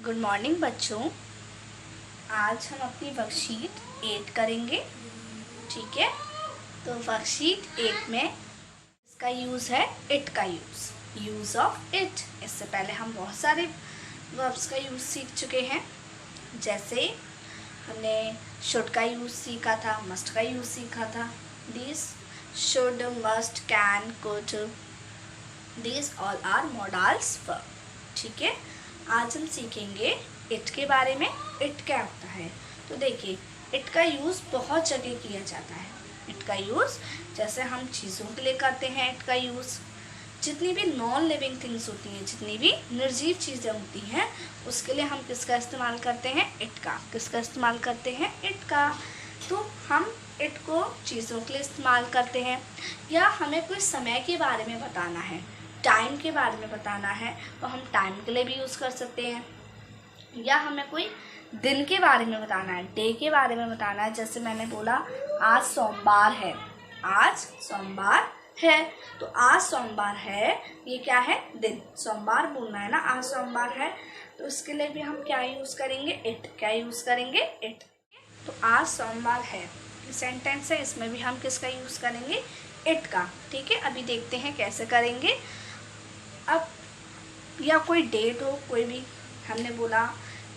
Good morning बच्चों। आज हम अपनी वर्कशीट 8 करेंगे। ठीक है, तो वर्कशीट 8 में इसका यूज़ है इट का यूज़ ऑफ इट। इससे पहले हम बहुत सारे वर्ब्स का यूज़ सीख चुके हैं। जैसे हमने शुड का यूज़ सीखा था, मस्ट का यूज़ सीखा था। This should, must, can, could, this all are modals verb. ठीक है, आज हम सीखेंगे इट के बारे में। इट क्या होता है? तो देखिए, इट का यूज़ बहुत जगह किया जाता है। इट का यूज़ जैसे हम चीज़ों के लिए करते हैं इट का यूज़। जितनी भी नॉन लिविंग थिंग्स होती हैं, जितनी भी निर्जीव चीज़ें होती हैं, उसके लिए हम किसका इस्तेमाल करते हैं? इट का। किसका इस्तेमाल करते हैं? इट का। तो हम इट को चीज़ों के लिए इस्तेमाल करते हैं, या हमें कोई समय के बारे में बताना है, टाइम के बारे में बताना है, तो हम टाइम के लिए भी यूज़ कर सकते हैं। या हमें कोई दिन के बारे में बताना है, डे के बारे में बताना है। जैसे मैंने बोला आज सोमवार है, आज सोमवार है, तो आज सोमवार है, ये क्या है? दिन। सोमवार बोलना है ना, आज सोमवार है, तो इसके लिए भी हम क्या यूज़ करेंगे? इट। क्या यूज़ करेंगे? इट। तो आज सोमवार है सेंटेंस है, इसमें भी हम किसका यूज़ करेंगे? इट का। ठीक है, अभी देखते हैं कैसे करेंगे। अब या कोई डेट हो, कोई भी, हमने बोला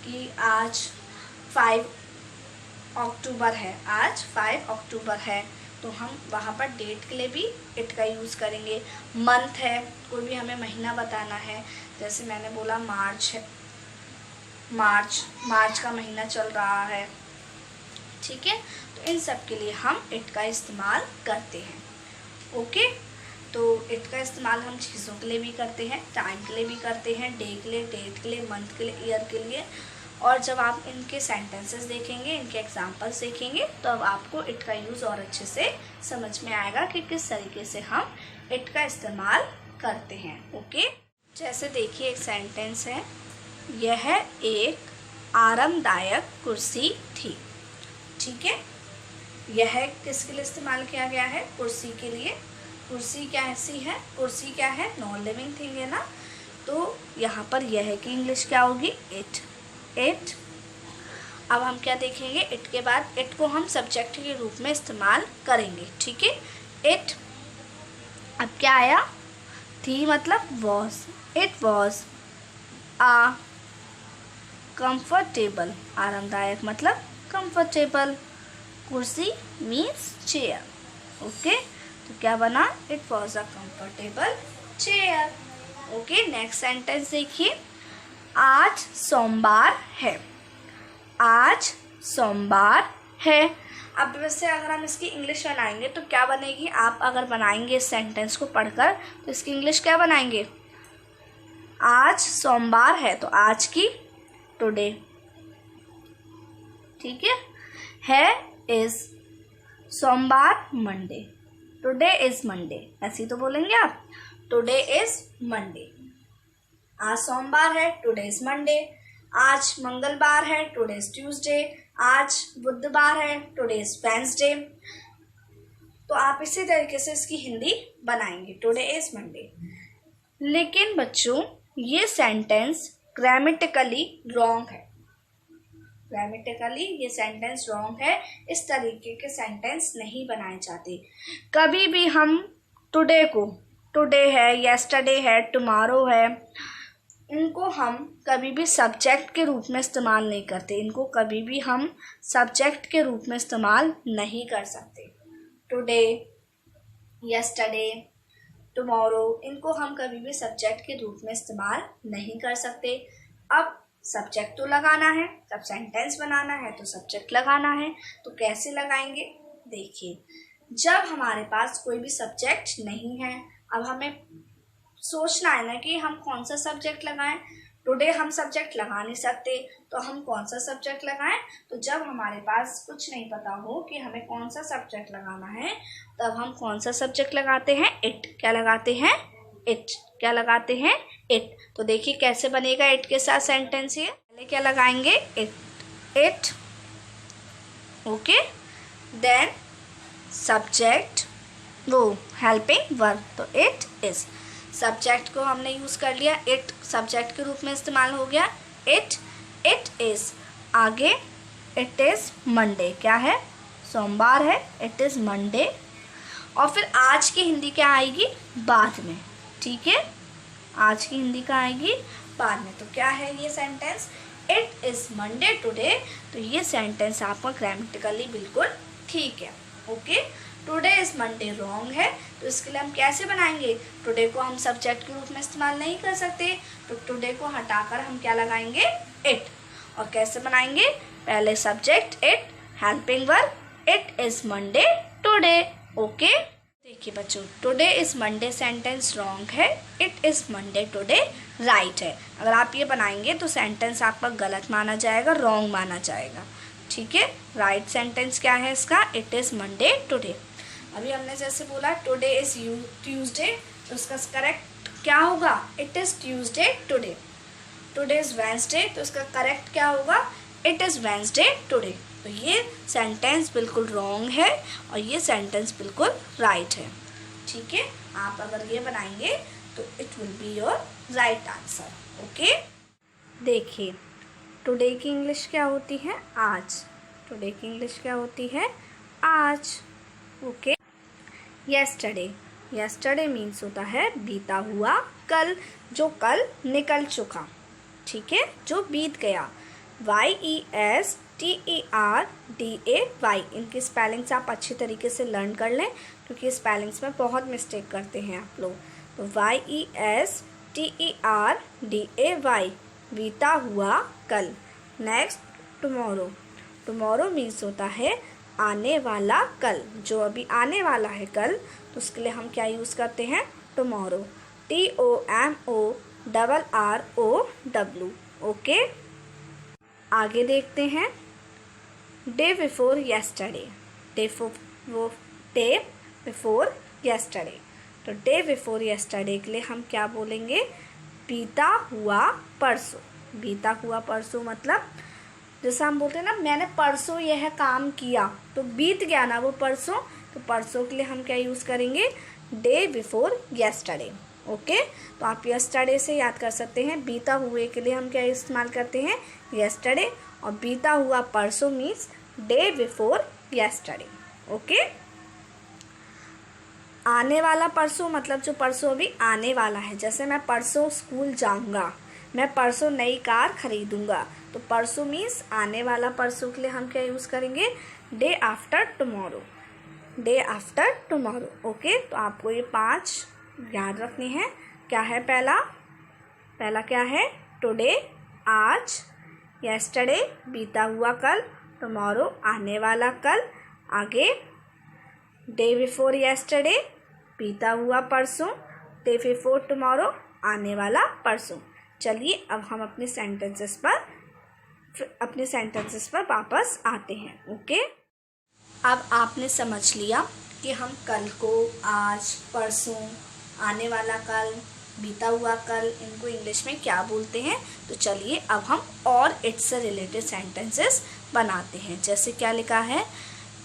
कि आज 5 अक्टूबर है, आज 5 अक्टूबर है, तो हम वहाँ पर डेट के लिए भी इट का यूज़ करेंगे। मंथ है, कोई भी हमें महीना बताना है, जैसे मैंने बोला मार्च है, मार्च का महीना चल रहा है। ठीक है, तो इन सब के लिए हम इट का इस्तेमाल करते हैं। ओके, तो इट का इस्तेमाल हम चीज़ों के लिए भी करते हैं, टाइम के लिए भी करते हैं, डे के लिए, डेट के लिए, मंथ के लिए, ईयर के लिए। और जब आप इनके सेंटेंसेस देखेंगे, इनके एग्जांपल्स देखेंगे, तो अब आपको इट का यूज़ और अच्छे से समझ में आएगा कि किस तरीके से हम इट का इस्तेमाल करते हैं। ओके, जैसे देखिए एक सेंटेंस है, यह एक आरामदायक कुर्सी थी। ठीक है, यह किसके लिए इस्तेमाल किया गया है? कुर्सी के लिए। कुर्सी क्या ऐसी है? कुर्सी क्या है? नॉन लिविंग थिंग है ना, तो यहाँ पर यह की इंग्लिश क्या होगी? इट। इट। अब हम क्या देखेंगे? इट के बाद इट को हम सब्जेक्ट के रूप में इस्तेमाल करेंगे। ठीक है, इट। अब क्या आया? थी मतलब was. It was a comfortable. आरामदायक मतलब कंफर्टेबल। कुर्सी मीन्स चेयर। ओके, तो क्या बना? It was a comfortable chair. Okay, next sentence देखिए, आज सोमवार है। आज सोमवार है। अब वैसे अगर हम इसकी इंग्लिश बनाएंगे तो क्या बनेगी? आप अगर बनाएंगे इस सेंटेंस को पढ़कर, तो इसकी इंग्लिश क्या बनाएंगे? आज सोमवार है, तो आज की टुडे। ठीक है इज सोमवार, मंडे। टुडे इज मंडे, ऐसे ही तो बोलेंगे आप। Today is Monday. आज सोमवार है, टुडे इज मंडे। आज मंगलवार है, टुडे इज ट्यूसडे। आज बुधवार है, टुडे इज वेंसडे। तो आप इसी तरीके से इसकी हिंदी बनाएंगे, टुडे इज मंडे। लेकिन बच्चों, ये सेंटेंस ग्रामेटिकली रॉन्ग है। ग्रामेटिकली ये सेंटेंस रॉन्ग है। इस तरीके के सेंटेंस नहीं बनाए जाते। कभी भी हम टुडे को, टुडे है, येस्टरडे है, टुमारो है, इनको हम कभी भी सब्जेक्ट के रूप में इस्तेमाल नहीं करते। इनको कभी भी हम सब्जेक्ट के रूप में इस्तेमाल नहीं कर सकते। टुडे, येस्टरडे, टुमारो, इनको हम कभी भी सब्जेक्ट के रूप में इस्तेमाल नहीं कर सकते। अब सब्जेक्ट तो लगाना है, जब सेंटेंस बनाना है तो सब्जेक्ट लगाना है, तो कैसे लगाएंगे? देखिए, जब हमारे पास कोई भी सब्जेक्ट नहीं है, अब हमें सोचना है ना कि हम कौन सा सब्जेक्ट लगाएं। टुडे हम सब्जेक्ट लगा नहीं सकते, तो हम कौन सा सब्जेक्ट लगाएं? तो जब हमारे पास कुछ नहीं पता हो कि हमें कौन सा सब्जेक्ट लगाना है, तब हम कौन सा सब्जेक्ट लगाते हैं? इट। क्या लगाते हैं? इट। क्या लगाते हैं? इट। तो देखिए कैसे बनेगा इट के साथ सेंटेंस। ये पहले क्या लगाएंगे? It. It. Okay, then subject, वो हेल्पिंग वर्ब, तो इट इज। सब्जेक्ट को हमने यूज़ कर लिया, इट सब्जेक्ट के रूप में इस्तेमाल हो गया, इट। इट इज़, आगे इट इज़ मंडे, क्या है, सोमवार है, इट इज़ मंडे। और फिर आज की हिंदी क्या आएगी, बाद में, ठीक है, आज की हिंदी क्या आएगी, बाद में। तो क्या है ये sentence, it is Monday today. तो ये सेंटेंस आपका ग्रामेटिकली बिल्कुल ठीक है। Okay, today is Monday wrong है, तो इसके लिए हम कैसे बनाएंगे, टुडे को हम सब्जेक्ट के रूप में इस्तेमाल नहीं कर सकते, तो टुडे को हटाकर हम क्या लगाएंगे, इट। और कैसे बनाएंगे, पहले subject it, helping verb, it is Monday today. Okay, देखिए बच्चों, today is Monday sentence wrong है, it is Monday today right है। अगर आप ये बनाएंगे तो सेंटेंस आपका गलत माना जाएगा, रॉन्ग माना जाएगा, ठीक है। राइट सेंटेंस क्या है इसका, इट इज़ मंडे टुडे। अभी हमने जैसे बोला टुडे इज़ ट्यूसडे, तो उसका करेक्ट क्या होगा, it is Tuesday today. Today is Wednesday, तो उसका करेक्ट क्या होगा, इट इज़ वेंसडे टुडे। तो ये सेंटेंस बिल्कुल रॉन्ग है और ये सेंटेंस बिल्कुल राइट है, ठीक है। आप अगर ये बनाएंगे तो it will be your right answer. Okay, देखिए टुडे की इंग्लिश क्या होती है, आज। टुडे की इंग्लिश क्या होती है, आज। ओके, येस्टरडे, येस्टरडे मीन्स होता है बीता हुआ कल, जो कल निकल चुका, ठीक है, जो बीत गया। YESTERDAY, इनकी स्पेलिंग्स आप अच्छी तरीके से लर्न कर लें, क्योंकि स्पेलिंग्स में बहुत मिस्टेक करते हैं आप लोग। तो YESTERDAY, बीता हुआ कल। नेक्स्ट, टुमारो, टुमारो मीन्स होता है आने वाला कल, जो अभी आने वाला है कल, तो उसके लिए हम क्या यूज़ करते हैं, टुमारो, TOMORROW। ओके, आगे देखते हैं, day before yesterday, day before yesterday. तो डे बिफोर येस्टरडे के लिए हम क्या बोलेंगे, बीता हुआ परसों। बीता हुआ परसों मतलब जैसे हम बोलते हैं ना, मैंने परसों यह काम किया, तो बीत गया ना वो परसों, तो परसों के लिए हम क्या यूज़ करेंगे, डे बिफोर येस्टरडे। ओके, तो आप येस्टरडे से याद कर सकते हैं, बीता हुए के लिए हम क्या इस्तेमाल करते हैं, येस्टरडे, और बीता हुआ परसों means day before yesterday. Okay, आने वाला परसों मतलब जो परसों अभी आने वाला है, जैसे मैं परसों स्कूल जाऊंगा, मैं परसों नई कार खरीदूंगा, तो परसों मीन्स आने वाला परसों के लिए हम क्या यूज़ करेंगे, day after tomorrow, day after tomorrow. Okay, तो आपको ये 5 याद रखनी है। क्या है, पहला क्या है, टुडे आज, येस्टरडे बीता हुआ कल, टुमारो आने वाला कल, आगे डे बिफोर येस्टरडे बीता हुआ परसों, डे बिफोर टुमारो आने वाला परसों। चलिए अब हम अपने सेंटेंसेस पर वापस आते हैं। ओके, अब आपने समझ लिया कि हम कल को, आज, परसों, आने वाला कल, बीता हुआ कल, इनको इंग्लिश में क्या बोलते हैं। तो चलिए अब हम और इट से रिलेटेड सेंटेंसेस बनाते हैं। जैसे क्या लिखा है,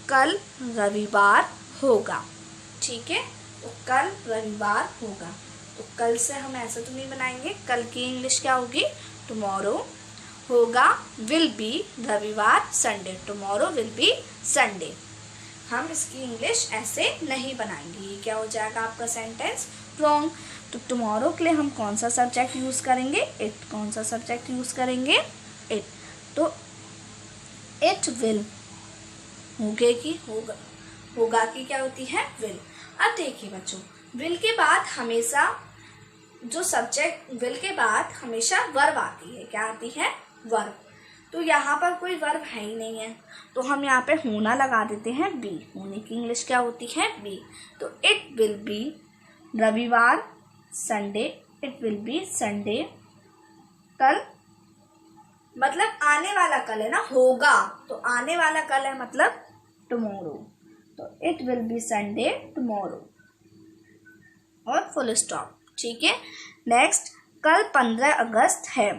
कल रविवार होगा, ठीक है, तो कल रविवार होगा। तो कल से हम ऐसा तो नहीं बनाएंगे, कल की इंग्लिश क्या होगी, टुमारो। होगा, विल बी, रविवार Sunday, tomorrow will be Sunday. हम इसकी इंग्लिश ऐसे नहीं बनाएंगे, ये क्या हो जाएगा आपका सेंटेंस रॉन्ग। तो टुमारो के लिए हम कौन सा सब्जेक्ट यूज़ करेंगे, इट। कौन सा सब्जेक्ट यूज़ करेंगे, इट। तो इट विल, होगा की क्या होती है, विल। अब देखिए बच्चों, विल के बाद हमेशा जो सब्जेक्ट, विल के बाद हमेशा वर्ब आती है, क्या आती है, वर्ब। तो यहाँ पर कोई वर्ब है ही नहीं है, तो हम यहाँ पे होना लगा देते हैं, बी। होने की इंग्लिश क्या होती है, बी। तो इट विल बी रविवार Sunday, it will B Sunday. कल मतलब आने वाला कल है ना, होगा, तो आने वाला कल है मतलब टुमारो, तो it will B Sunday tomorrow, और फुल स्टॉप, ठीक है। नेक्स्ट, कल 15 अगस्त है,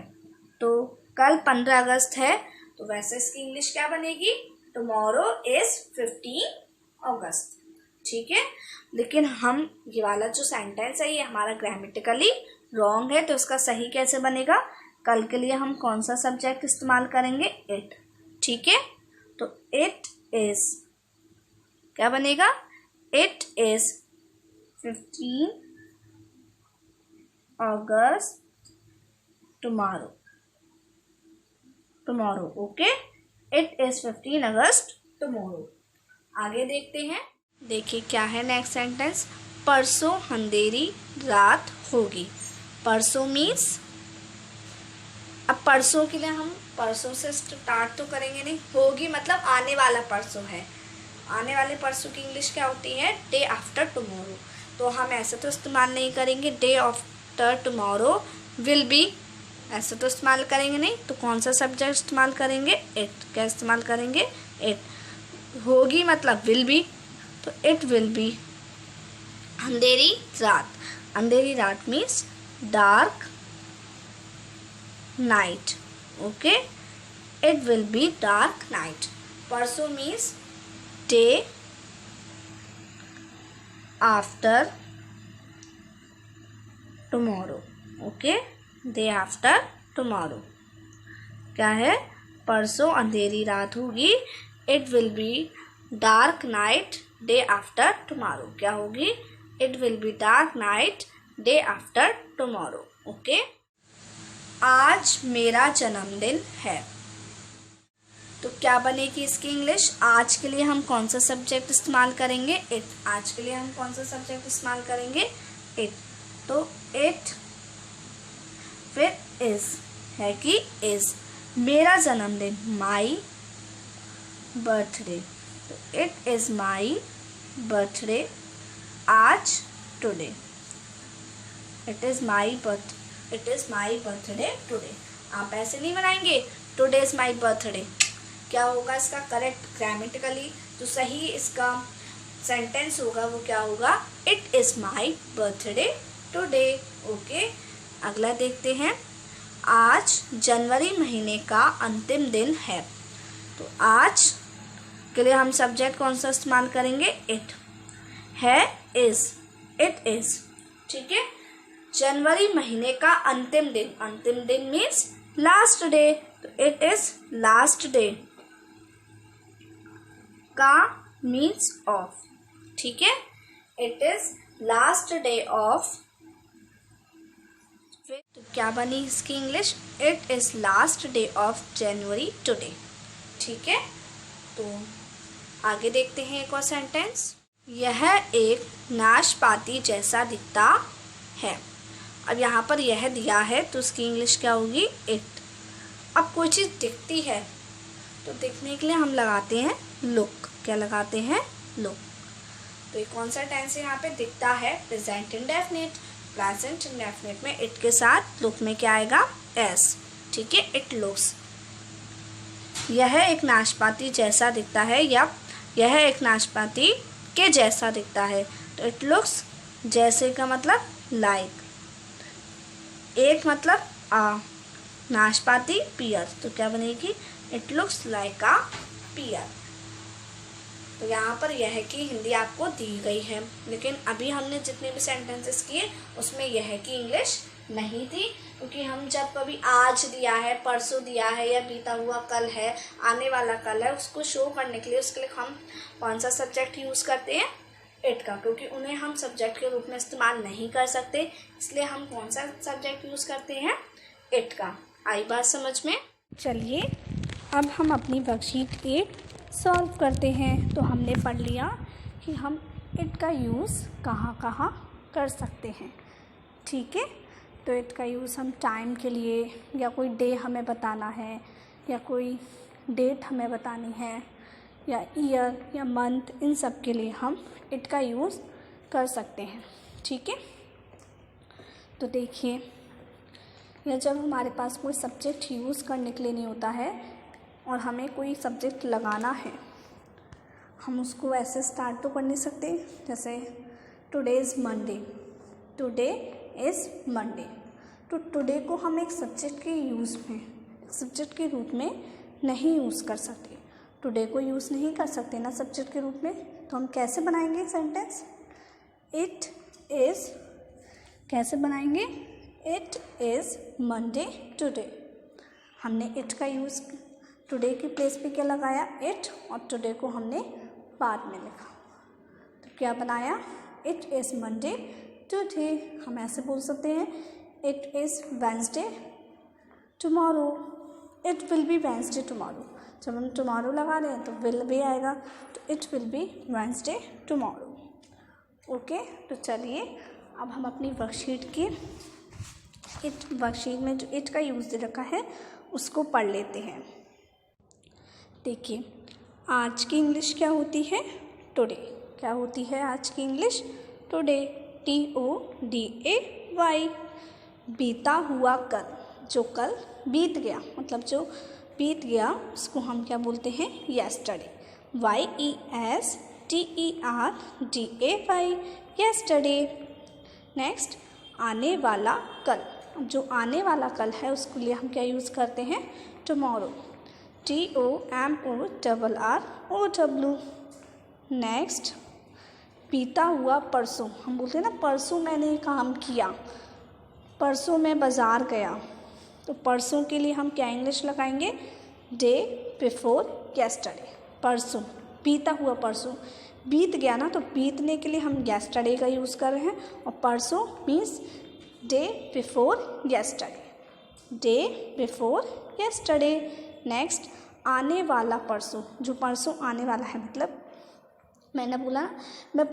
तो कल 15 अगस्त है, तो वैसे इसकी इंग्लिश क्या बनेगी, टुमारो इज 15 अगस्त, ठीक है। लेकिन हम ये वाला जो सेंटेंस है ये हमारा ग्रामेटिकली रॉन्ग है, तो इसका सही कैसे बनेगा, कल के लिए हम कौन सा सब्जेक्ट इस्तेमाल करेंगे? इट। ठीक है, तो इट इज क्या बनेगा? It is 15 August tomorrow. Tomorrow, okay, it is 15 August tomorrow. आगे देखते हैं। देखिए क्या है नेक्स्ट सेंटेंस। परसों अंधेरी रात होगी। परसों मीन्स, अब परसों के लिए हम परसों से स्टार्ट तो करेंगे नहीं, होगी मतलब आने वाला परसों है। आने वाले परसों की इंग्लिश क्या होती है? Day after tomorrow. तो हम ऐसे तो इस्तेमाल नहीं करेंगे, day after tomorrow will be, ऐसे तो इस्तेमाल करेंगे नहीं। तो कौन सा सब्जेक्ट इस्तेमाल करेंगे? इट। क्या इस्तेमाल करेंगे? इट। होगी मतलब विल बी, तो इट विल बी अंधेरी रात। अंधेरी रात means dark night, okay, it will be dark night. परसों means day after tomorrow, okay, day after tomorrow. क्या है? परसों अंधेरी रात होगी, it will be dark night day after tomorrow. क्या होगी? It will be dark night day after tomorrow, okay. आज मेरा जन्मदिन है। तो क्या बनेगी इसकी इंग्लिश? आज के लिए हम कौन सा सब्जेक्ट इस्तेमाल करेंगे? इट। आज के लिए हम कौन सा सब्जेक्ट इस्तेमाल करेंगे? इट। तो इट फिर इज है कि इज। मेरा जन्मदिन, माई बर्थडे, तो इट इज माई बर्थडे आज, today. It is my birthday today. आप ऐसे नहीं बनाएंगे टुडे इज माई बर्थडे। क्या होगा इसका करेक्ट ग्रामेटिकली जो सही इसका सेंटेंस होगा वो क्या होगा? It is my birthday today, okay. अगला देखते हैं। आज जनवरी महीने का अंतिम दिन है। तो आज के लिए हम सब्जेक्ट कौन सा इस्तेमाल करेंगे? इट। है इज, इट इज, ठीक है। जनवरी महीने का अंतिम दिन, अंतिम दिन मीन्स लास्ट डे, तो इट इज लास्ट डे। का मीन्स ऑफ, ठीक है, it is last day of. तो क्या बनी इसकी English? It is last day of January today, ठीक है। तो आगे देखते हैं एक और सेंटेंस। यह एक नाशपाती जैसा दिखता है। अब यहाँ पर यह दिया है तो उसकी इंग्लिश क्या होगी? इट। अब कोई चीज़ दिखती है तो दिखने के लिए हम लगाते हैं लुक। क्या लगाते हैं? लुक। तो ये कौन सा टेंस है यहाँ पे? दिखता है, प्रेजेंट इंडेफिनिट। प्रेजेंट इंडेफिनिट में इट के साथ लुक में क्या आएगा? एस, ठीक है, इट लुक्स। यह एक नाशपाती जैसा दिखता है, या यह एक नाशपाती के जैसा दिखता है, तो इट लुक्स जैसे का मतलब लाइक, एक मतलब आ, नाशपाती पियर, तो क्या बनेगी? इट लुक्स लाइक आ पियर। तो यहाँ पर यह की हिंदी आपको दी गई है, लेकिन अभी हमने जितने भी सेंटेंसेस किए उसमें यह की इंग्लिश नहीं थी, क्योंकि हम जब कभी आज दिया है, परसों दिया है, या बीता हुआ कल है, आने वाला कल है, उसको शो करने के लिए उसके लिए हम कौन सा सब्जेक्ट यूज़ करते हैं? इट का, क्योंकि उन्हें हम सब्जेक्ट के रूप में इस्तेमाल नहीं कर सकते, इसलिए हम कौन सा सब्जेक्ट यूज़ करते हैं? इट का। आई बात समझ में? चलिए अब हम अपनी वर्कशीट 8 सॉल्व करते हैं। तो हमने पढ़ लिया कि हम इट का यूज़ कहाँ कहाँ कर सकते हैं, ठीक है। तो इट का यूज़ हम टाइम के लिए, या कोई डे हमें बताना है, या कोई डेट हमें बतानी है, या ईयर या मंथ, इन सब के लिए हम इट का यूज़ कर सकते हैं, ठीक है। तो देखिए, या जब हमारे पास कोई सब्जेक्ट यूज़ करने के लिए नहीं होता है और हमें कोई सब्जेक्ट लगाना है, हम उसको ऐसे स्टार्ट तो कर नहीं सकते जैसे today is Monday, today is Monday. तो टुडे को हम एक सब्जेक्ट के यूज़ में, सब्जेक्ट के रूप में नहीं यूज़ कर सकते। टुडे को यूज़ नहीं कर सकते ना सब्जेक्ट के रूप में, तो हम कैसे बनाएंगे सेंटेंस? इट इज़, कैसे बनाएंगे? It is Monday today. हमने इट का यूज़ टुडे की प्लेस पे क्या लगाया, इट, और टुडे को हमने बाद में लिखा। तो क्या बनाया, इट इज़ मंडे टुडे। हम ऐसे बोल सकते हैं, it is Wednesday tomorrow, it will B Wednesday tomorrow. जब हम टुमारो लगा रहे हैं तो विल भी आएगा, तो it will B Wednesday tomorrow. Okay, तो चलिए अब हम अपनी वर्कशीट की वर्कशीट में जो इट का यूज़ दे रखा है उसको पढ़ लेते हैं। देखिए, आज की इंग्लिश क्या होती है, टुडे। क्या होती है आज की इंग्लिश, टुडे, TODAY। बीता हुआ कल, जो कल बीत गया, मतलब जो बीत गया उसको हम क्या बोलते हैं, येस्टरडे, YESTERDAY, येस्टरडे। नेक्स्ट, आने वाला कल, जो आने वाला कल है उसके लिए हम क्या यूज़ करते हैं, टुमारो, TOMORROW। नेक्स्ट, बीता हुआ परसों, हम बोलते हैं ना परसों मैंने ये काम किया, परसों मैं बाज़ार गया, तो परसों के लिए हम क्या इंग्लिश लगाएंगे, डे बिफोर येस्टरडे। परसों, बीता हुआ परसों, बीत गया ना, तो बीतने के लिए हम येस्टरडे का यूज़ कर रहे हैं, और परसों means day before yesterday, day before yesterday. Next, आने वाला परसों, जो परसों आने वाला है, मतलब मैंने बोला मैं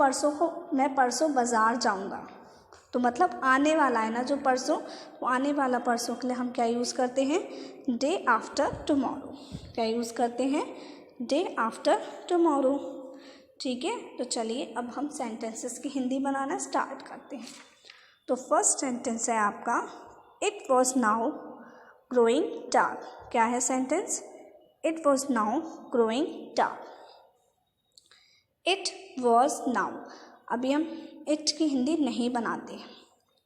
परसों बाज़ार जाऊंगा, तो मतलब आने वाला है ना जो परसों, वो आने वाला परसों के लिए हम क्या यूज़ करते हैं, डे आफ्टर टुमारो। क्या यूज़ करते हैं, डे आफ्टर टुमारो। ठीक है, तो चलिए अब हम सेंटेंसेस की हिंदी बनाना स्टार्ट करते हैं। तो फर्स्ट सेंटेंस है आपका, it was now growing dark. क्या है sentence, it was now growing dark. It was now, अभी हम इट की हिंदी नहीं बनाते हैं,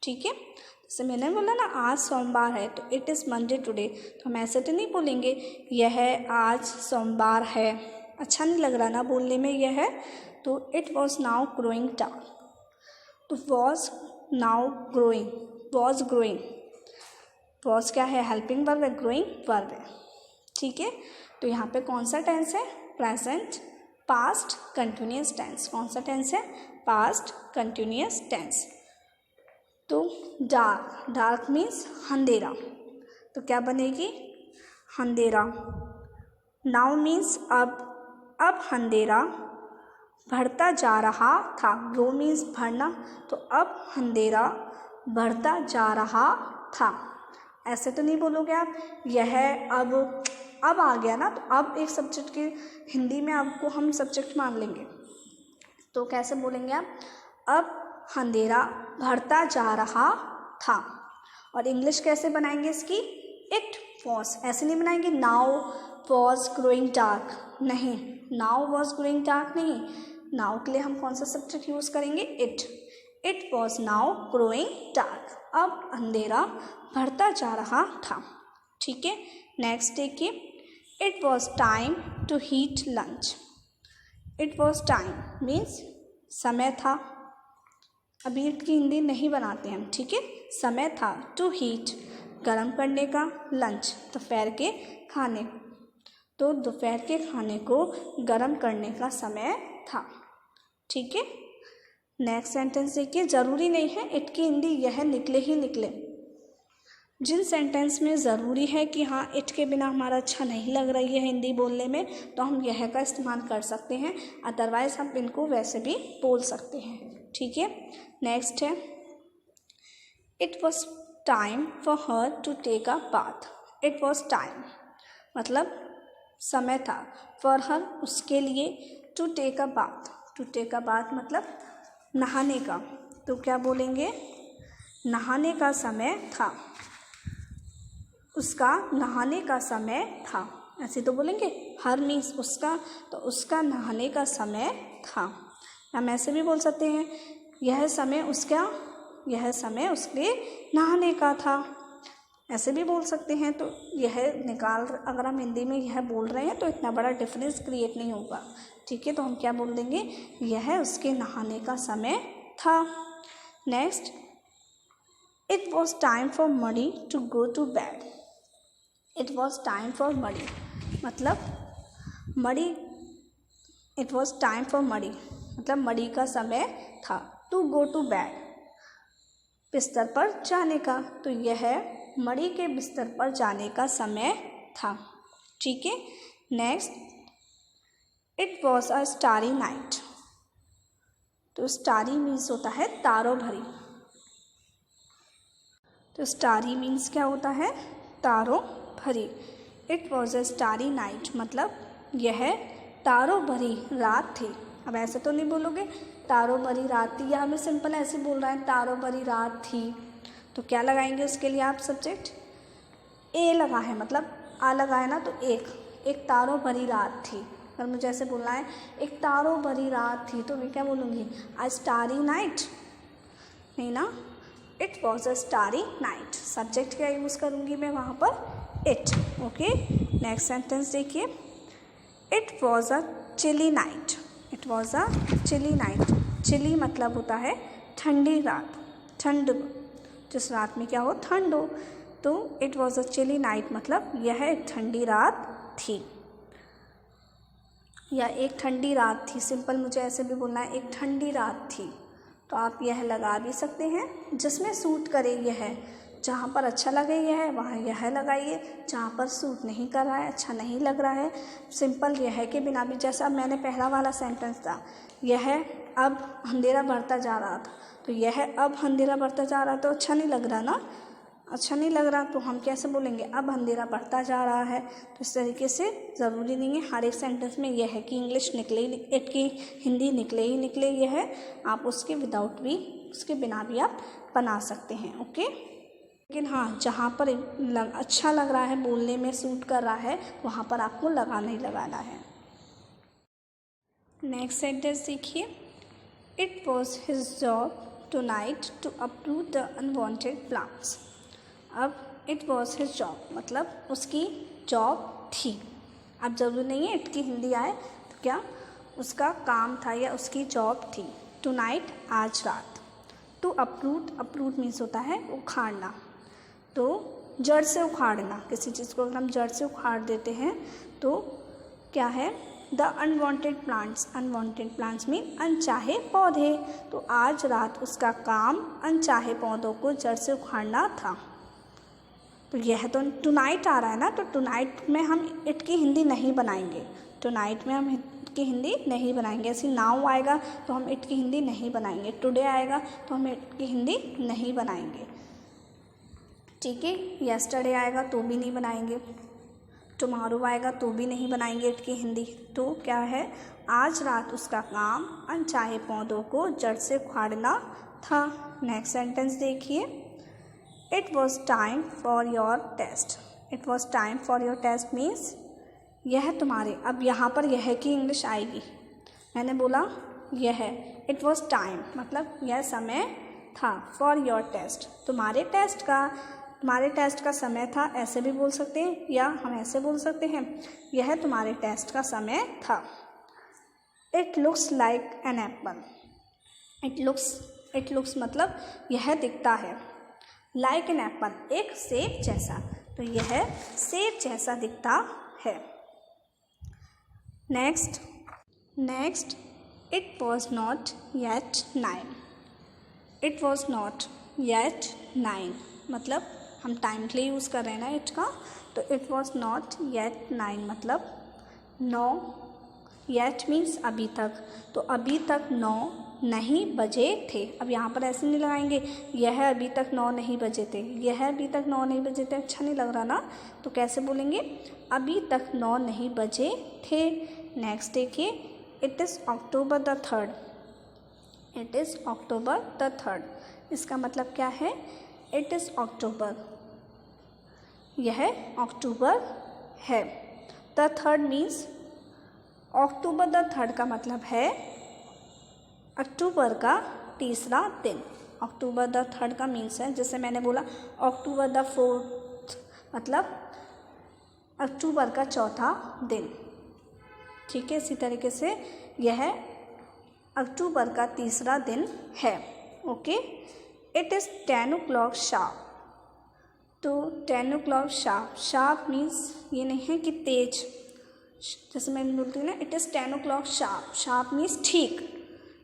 ठीक है। जैसे मैंने बोला ना आज सोमवार है, तो इट इज़ मंडे टुडे, तो हम ऐसे तो नहीं बोलेंगे यह आज सोमवार है, अच्छा नहीं लग रहा ना बोलने में यह है, तो it was now growing dark. तो was now growing, was growing, was क्या है, हेल्पिंग वर्ब है, ग्रोइंग वर्ब है, ठीक है। तो यहाँ पे कौन सा टेंस है, प्रेजेंट पास्ट कंटिन्यूअस टेंस। कौन सा टेंस है, पास्ट कंटिन्यूअस टेंस। तो डार्क, डार्क मीन्स अंधेरा, तो क्या बनेगी, अंधेरा। नाउ मीन्स अब अंधेरा बढ़ता जा रहा था, ग्रो मीन्स बढ़ना, तो अब अंधेरा बढ़ता जा रहा था। ऐसे तो नहीं बोलोगे आप, यह अब आ गया ना, तो अब एक सब्जेक्ट की हिंदी में आपको हम सब्जेक्ट मान लेंगे, तो कैसे बोलेंगे आप, अब अंधेरा बढ़ता जा रहा था। और इंग्लिश कैसे बनाएंगे इसकी, इट वॉज, ऐसे नहीं बनाएंगे नाउ वॉज ग्रोइंग डार्क, नहीं, नाउ वॉज ग्रोइंग डार्क नहीं, नाउ के लिए हम कौन सा सब्जेक्ट यूज़ करेंगे, it was now growing dark, अब अंधेरा बढ़ता जा रहा था, ठीक है। नेक्स्ट देखिए, it was time to heat lunch. It was time means समय था, अभी इट की हिंदी नहीं बनाते हम, ठीक है। समय था, टू हीट गर्म करने का, लंच दोपहर के खाने, तो दोपहर के खाने को गर्म करने का समय था, ठीक है। नेक्स्ट सेंटेंस देखिए, ज़रूरी नहीं है इट की हिंदी यह निकले ही निकले, जिन सेंटेंस में ज़रूरी है कि हाँ इट के बिना हमारा अच्छा नहीं लग रही है हिंदी बोलने में, तो हम यह का इस्तेमाल कर सकते हैं, अदरवाइज़ हम इनको वैसे भी बोल सकते हैं, ठीक है। नेक्स्ट है, it was time for her to take a bath. It was time मतलब समय था, फॉर हर उसके लिए, to take a bath, to take a bath मतलब नहाने का, तो क्या बोलेंगे, नहाने का समय था, उसका नहाने का समय था, ऐसे तो बोलेंगे, हर मीन्स उसका, तो उसका नहाने का समय था। हम ऐसे भी बोल सकते हैं, यह समय उसके नहाने का था, ऐसे भी बोल सकते हैं। तो यह अगर हम हिंदी में यह बोल रहे हैं तो इतना बड़ा डिफरेंस क्रिएट नहीं होगा, ठीक है। तो हम क्या बोल देंगे, यह उसके नहाने का समय था। Next, It was time for Muddy to go to bed. It was time for Muddy मतलब Muddy, it was time for Muddy मतलब Muddy का समय था to go to bed, बिस्तर पर जाने का। तो यह Muddy के बिस्तर पर जाने का समय था। ठीक है। Next, it was a starry night. तो स्टारी मीन्स होता है तारों भरी। तो स्टारी मीन्स क्या होता है? तारों भरी। It was a starry night मतलब यह तारों भरी रात थी। अब ऐसे तो नहीं बोलोगे तारों भरी रात थी, या हमें सिंपल ऐसे बोल रहा है तारों भरी रात थी। तो क्या लगाएंगे उसके लिए आप सब्जेक्ट? ए लगा है, मतलब आ लगा है ना, तो एक तारों भरी रात थी। अगर मुझे ऐसे बोलना है एक तारों भरी रात थी, तो मैं क्या बोलूँगी? अ स्टारी नाइट, नहीं ना, it was a starry night. Subject क्या यूज़ करूँगी मैं वहाँ पर? इट। ओके। नेक्स्ट सेंटेंस देखिए, it was a chilly night. It was a chilly night. Chilly मतलब होता है ठंडी रात, ठंड, जिस रात में क्या हो? ठंड हो। तो it was a chilly night मतलब यह एक ठंडी रात थी, या एक ठंडी रात थी। सिंपल मुझे ऐसे भी बोलना है एक ठंडी रात थी। तो आप यह लगा भी सकते हैं जिसमें सूट करे यह, जहाँ पर अच्छा लगे यह वहाँ यह लगाइए, जहाँ पर सूट नहीं कर रहा है, अच्छा नहीं लग रहा है, सिंपल यह के बिना भी, जैसा मैंने पहला वाला सेंटेंस था, यह अब अंधेरा बढ़ता जा रहा था, तो यह अब अंधेरा बढ़ता जा रहा तो अच्छा नहीं लग रहा ना, अच्छा नहीं लग रहा, तो हम कैसे बोलेंगे? अब अंधेरा बढ़ता जा रहा है। तो इस तरीके से ज़रूरी नहीं है हर एक सेंटेंस में यह है कि इंग्लिश निकले ही, इट की हिंदी निकले ही निकले, यह है आप उसके विदाउट भी, उसके बिना भी आप बना सकते हैं। ओके। लेकिन हाँ, जहाँ पर अच्छा लग रहा है, बोलने में सूट कर रहा है, वहाँ पर आपको लगाना ही लगाना है। नेक्स्ट सेंटेंस देखिए, it was his job tonight to approve the unwanted plants. अब इट वॉज हिज जॉब मतलब उसकी जॉब थी। अब ज़रूरी नहीं है इट की हिंदी आए, तो क्या उसका काम था या उसकी जॉब थी। टुनाइट आज रात। टू अप्रूव, अप्रूव मीन्स होता है उखाड़ना, तो जड़ से उखाड़ना। किसी चीज़ को अगर हम जड़ से उखाड़ देते हैं तो क्या है? The unwanted plants. Unwanted plants mean अनचाहे पौधे। तो आज रात उसका काम अनचाहे पौधों को जड़ से उखाड़ना था। तो यह तो टुनाइट आ रहा है ना, तो टुनाइट में हम इट की हिंदी नहीं बनाएंगे। टुनाइट में हम इट की हिंदी नहीं बनाएंगे। ऐसी नाउ आएगा तो हम इट की हिंदी नहीं बनाएंगे। टुडे आएगा तो हम इट की हिंदी नहीं बनाएंगे। ठीक है। यस्टरडे आएगा तो भी नहीं बनाएंगे। टुमारो आएगा तो भी नहीं बनाएंगे इट की हिंदी। तो क्या है? आज रात उसका काम अनचाहे पौधों को जड़ से उखाड़ना था। नेक्स्ट सेंटेंस देखिए, it was time for your test. It was time for your test means यह तुम्हारे, अब यहाँ पर यह की इंग्लिश आएगी। मैंने बोला यह, इट वॉज टाइम मतलब यह समय था, फॉर योर टेस्ट तुम्हारे टेस्ट का समय था, ऐसे भी बोल सकते हैं, या हम ऐसे बोल सकते हैं यह तुम्हारे टेस्ट का समय था। It looks like an apple. It looks मतलब यह दिखता है, लाइक एन एप्पल एक सेब जैसा, तो यह सेब जैसा दिखता है। Next, it was not yet 9। It was not yet 9 मतलब हम टाइम के लिए यूज़ कर रहे हैं ना इट का, तो इट वॉज नॉट येट 9 मतलब 9, येट मीन्स अभी तक, तो अभी तक 9 नहीं बजे थे। अब यहाँ पर ऐसे नहीं लगाएंगे यह अभी तक 9 नहीं बजे थे, यह अभी तक 9 नहीं बजे थे, अच्छा नहीं लग रहा ना, तो कैसे बोलेंगे? अभी तक 9 नहीं बजे थे। नेक्स्ट देखिए, it is October the 3rd। It is October the 3rd, इसका मतलब क्या है? इट इज़ अक्टूबर, यह अक्टूबर है। The 3rd means October the 3rd का मतलब है अक्टूबर का तीसरा दिन। अक्टूबर द 3rd का मीन्स है, जैसे मैंने बोला अक्टूबर द 4th मतलब अक्टूबर का चौथा दिन। ठीक है, इसी तरीके से यह अक्टूबर का तीसरा दिन है। Okay, it is 10 o'clock sharp. तो 10 o'clock शार्प, शार्प मीन्स ये नहीं है कि तेज, जैसे मैं बोलती हूँ ना it is 10 o'clock sharp, sharp means ठीक।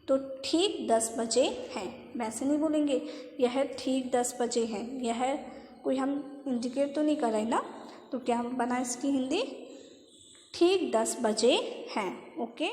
तो ठीक 10 बजे हैं, वैसे नहीं बोलेंगे यह ठीक 10 बजे हैं, यह कोई हम इंडिकेट तो नहीं कर रहे ना, तो क्या बना इसकी हिंदी, ठीक 10 बजे हैं। ओके।